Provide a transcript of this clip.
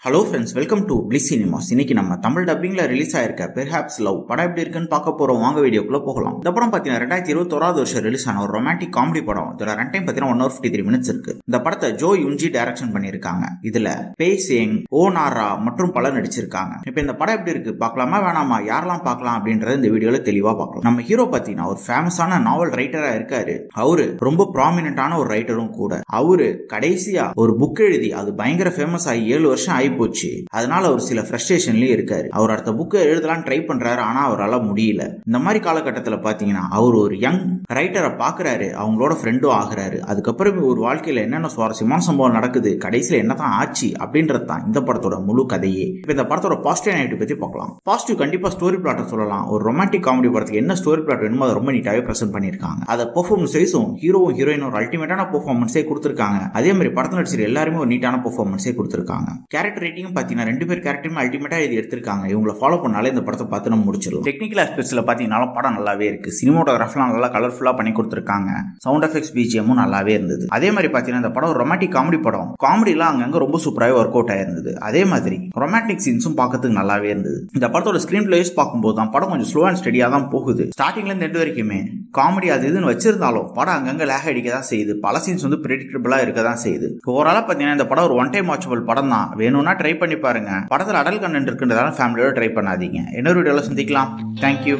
Hello friends, welcome to bliss cinemas. இன்னைக்கு நம்ம Tamil டப்பிங்ல release ஆயிருக்க பெர்ஹாப்ஸ் லவ் படம் எப்படி இருக்குன்னு பார்க்க போறோம். வாங்க வீடியோக்குள்ள போகலாம். இந்த படம் பாத்தீங்கன்னா 2021 வருஷம் ரிலீஸ் ஆன ஒரு ரொமான்டிக் காமெடி படம். இதோட ரன் டைம் பாத்தீங்கன்னா 153 மினிட்ஸ் இருக்கு. இந்த படத்தை ஜோ யுன்ஜி டைரக்ஷன் பண்ணிருக்காங்க. இதுல பேய் சேங், ஓ நாரா மற்றும் பலர் நடிச்சிருக்காங்க. இப்ப இந்த படம் எப்படி இருக்கு பார்க்கலாமா வேணாமா, யாரெல்லாம் பார்க்கலாம் அப்படின்றத இந்த வீடியோல தெளிவா பார்க்கலாம். நம்ம ஹீரோ பாத்தீங்கன்னா ஒரு ஃபேமஸான நாவல் ரைட்டரா இருக்காரு. அவரு ரொம்ப ப்ராமினென்டான ஒரு ரைட்டரும் கூட. அவரு கடைசியா ஒரு புக் எழுதி அது பயங்கர ஃபேமஸ் ஆகி 7 வருஷம் ஆகி போச்சு. அதனால அவர் சில ஃப்ரஸ்ட்ரேஷன்லயும் இருக்காரு. அவர் அடுத்த புக் எழுதலாம் ட்ரை பண்றாரு, ஆனா அவரால் முடியல. இந்த மாதிரி காலகட்டத்தில் பாத்தீங்கன்னா அவர் ஒரு யங் ரைட்டரை பாக்குறாரு, அவங்களோட ஃப்ரெண்டும் ஆகுறாரு. அதுக்கப்புறம் ஒரு வாழ்க்கையில என்னென்ன சுவாரஸ்யமான சம்பவம் நடக்குது, கடைசியில என்னதான் ஆச்சு அப்படின்றது தான் இந்த படத்தோட முழு கதையே. இப்ப இந்த படத்தோட பாசிட்டிவ் நெகட்டிவ் பத்தி பார்க்கலாம். பாசிட்டிவ் கண்டிப்பா ஸ்டோரி பிளாட்டை சொல்லலாம். ஒரு ரொமான்டிக் காமெடி படத்துக்கு என்ன ஸ்டோரி பிளாட் வேணுமோ அதை ரொம்ப நீட்டாவே பிரசன்ட் பண்ணிருக்காங்க. அதை பெர்ஃபார்மன்ஸ் வைஸும் ஹீரோவும் ஹீரோயின் ஒரு அல்டிமேட்டான பெர்ஃபார்மன்ஸே கொடுத்திருக்காங்க. அதே மாதிரி படத்தில் நடிச்சிருக்க எல்லாருமே ஒரு நீட்டான பெர்ஃபார்மன்ஸே கொடுத்திருக்காங்க. கேரக்டர் ரேட்டிங் பாத்தீங்கன்னா 2 பேர் கேரக்டருமே அல்டிமேட்டா இது எடுத்திருக்காங்க. இவங்களை ஃபாலோ பண்ணாலே இந்த படத்தை பார்த்து நம்ம முடிச்சிடலாம். டெக்னிக்கல் ஆஸ்பெக்ட்ஸ்ல பாத்தீங்கன்னா படம் நல்லாவே இருக்கு. சினிமாட்டோகிராஃபிலாம் நல்லா கலர்ஃபுல்லா பண்ணி கொடுத்திருக்காங்க. சவுண்ட் எஃபெக்ட்ஸ் பிஜிஎமும் நல்லாவே இருந்தது. அதே மாதிரி பாத்தீங்கன்னா இந்த படம் ரொமான்டிக் காமெடி படம். காமெடிலாம் அங்கங்க ரொம்ப சூப்பராகவே ஒர்க் அவுட் ஆயிருந்தது. அதே மாதிரி ரொமான்டிக் சீன்ஸும் பார்க்கறதுக்கு நல்லாவே இருந்தது. இந்த படத்தோட ஸ்கிரீன் பிளேஸ் பார்க்கும்போது தான் படம் கொஞ்சம் ஸ்லோ அண்ட் ஸ்டடியா தான் போகுது. ஸ்டார்டிங்ல இருந்து எண்டு வரைக்குமே காமெடி அது இதுன்னு வச்சிருந்தாலும் படம் அங்கங்க லேக் அடிக்க தான் செய்யுது. பல சீன்ஸ் வந்து பிரெடிக்டபிளா இருக்க தான் செய்யுது. ஓவராலா பாத்தீங்கன்னா இந்த படம் ஒரு ஒன் டைம் வாட்சபிள் படம் தான். வேணும்னா ட்ரை பண்ணி பாருங்க. படத்தில் அடல் கண்டென்ட் இருக்குன்றதால ஃபேமிலியோட ட்ரை பண்ணாதீங்க. இன்னொரு வீடியோல சந்திக்கலாம். தேங்க்யூ.